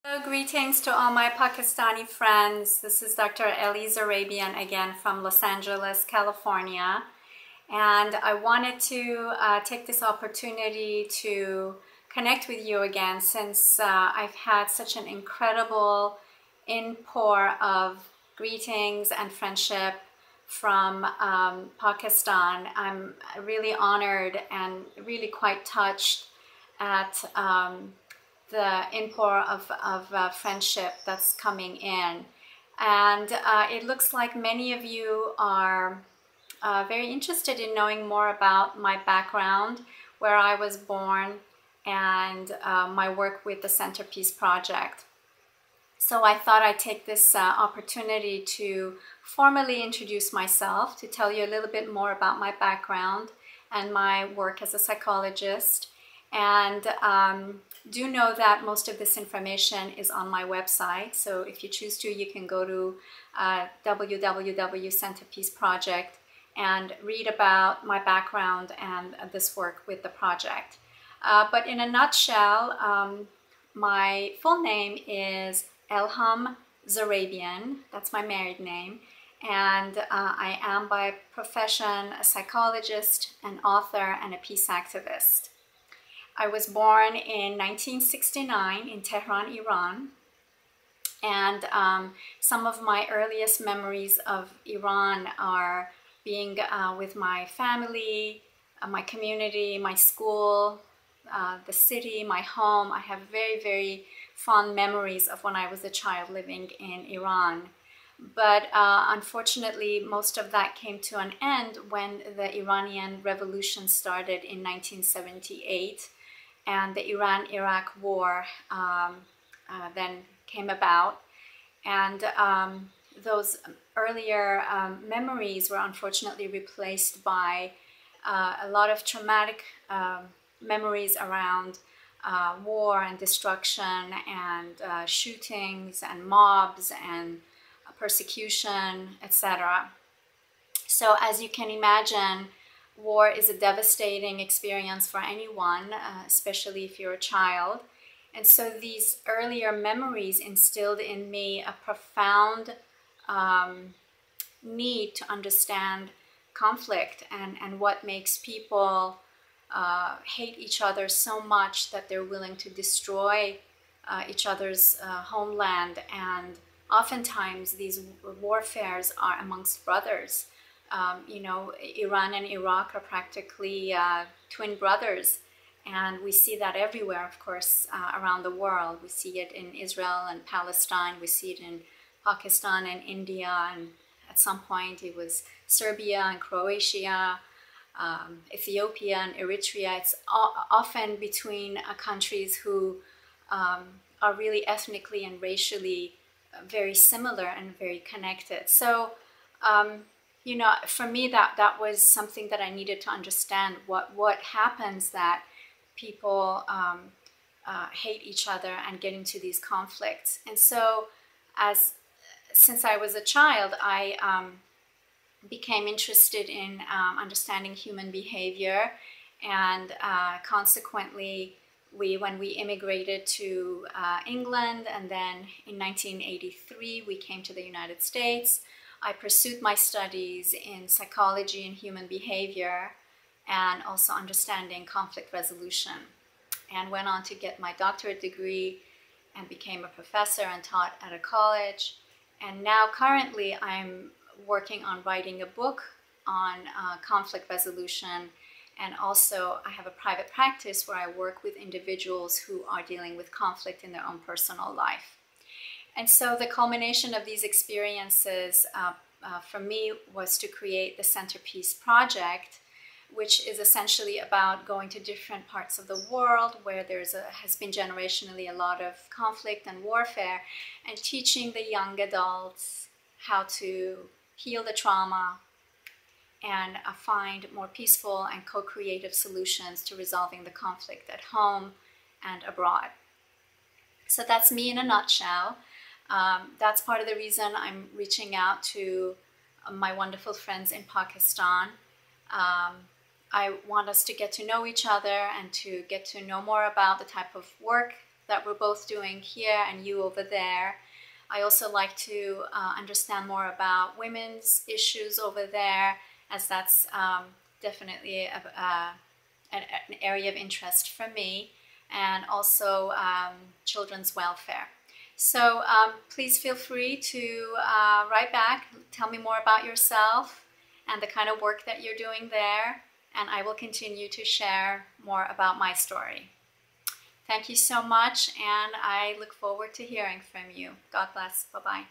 Hello, greetings to all my Pakistani friends. This is Dr. Ellie Zarabian again from Los Angeles, California. And I wanted to take this opportunity to connect with you again since I've had such an incredible inpour of greetings and friendship from Pakistan. I'm really honored and really quite touched at the inpour of friendship that's coming in. And it looks like many of you are very interested in knowing more about my background, where I was born, and my work with the Centerpiece Project. So I thought I'd take this opportunity to formally introduce myself, to tell you a little bit more about my background and my work as a psychologist. And do know that most of this information is on my website. So if you choose to, you can go to www.centerpiece project and read about my background and this work with the project. But in a nutshell, my full name is Elham Zarabian. That's my married name. And I am by profession a psychologist, an author, and a peace activist. I was born in 1969 in Tehran, Iran. And some of my earliest memories of Iran are being with my family, my community, my school, the city, my home. I have very, very fond memories of when I was a child living in Iran. But unfortunately, most of that came to an end when the Iranian Revolution started in 1978, and the Iran-Iraq War then came about. And those earlier memories were unfortunately replaced by a lot of traumatic memories around war and destruction and shootings and mobs and persecution, etc. So as you can imagine, war is a devastating experience for anyone, especially if you're a child. And so these earlier memories instilled in me a profound need to understand conflict and what makes people hate each other so much that they're willing to destroy each other's homeland. And oftentimes these warfares are amongst brothers. You know, Iran and Iraq are practically twin brothers. And we see that everywhere, of course, around the world. We see it in Israel and Palestine. We see it in Pakistan and India. And at some point it was Serbia and Croatia, Ethiopia and Eritrea. It's often between countries who are really ethnically and racially very similar and very connected. So, you know, for me, that was something that I needed to understand. What happens that people hate each other and get into these conflicts. And so since I was a child, I became interested in understanding human behavior, and consequently when we immigrated to England, and then in 1983 we came to the United States, I pursued my studies in psychology and human behavior and also understanding conflict resolution, and went on to get my doctorate degree and became a professor and taught at a college. And now currently I'm working on writing a book on conflict resolution, and also I have a private practice where I work with individuals who are dealing with conflict in their own personal life. And so the culmination of these experiences for me was to create the Centerpiece Project, which is essentially about going to different parts of the world where has been generationally a lot of conflict and warfare, and teaching the young adults how to heal the trauma and find more peaceful and co-creative solutions to resolving the conflict at home and abroad. So that's me in a nutshell. That's part of the reason I'm reaching out to my wonderful friends in Pakistan. I want us to get to know each other and to get to know more about the type of work that we're both doing here and you over there. I also like to understand more about women's issues over there, as that's definitely an area of interest for me, and also children's welfare. So please feel free to write back, tell me more about yourself and the kind of work that you're doing there, and I will continue to share more about my story. Thank you so much, and I look forward to hearing from you. God bless. Bye-bye.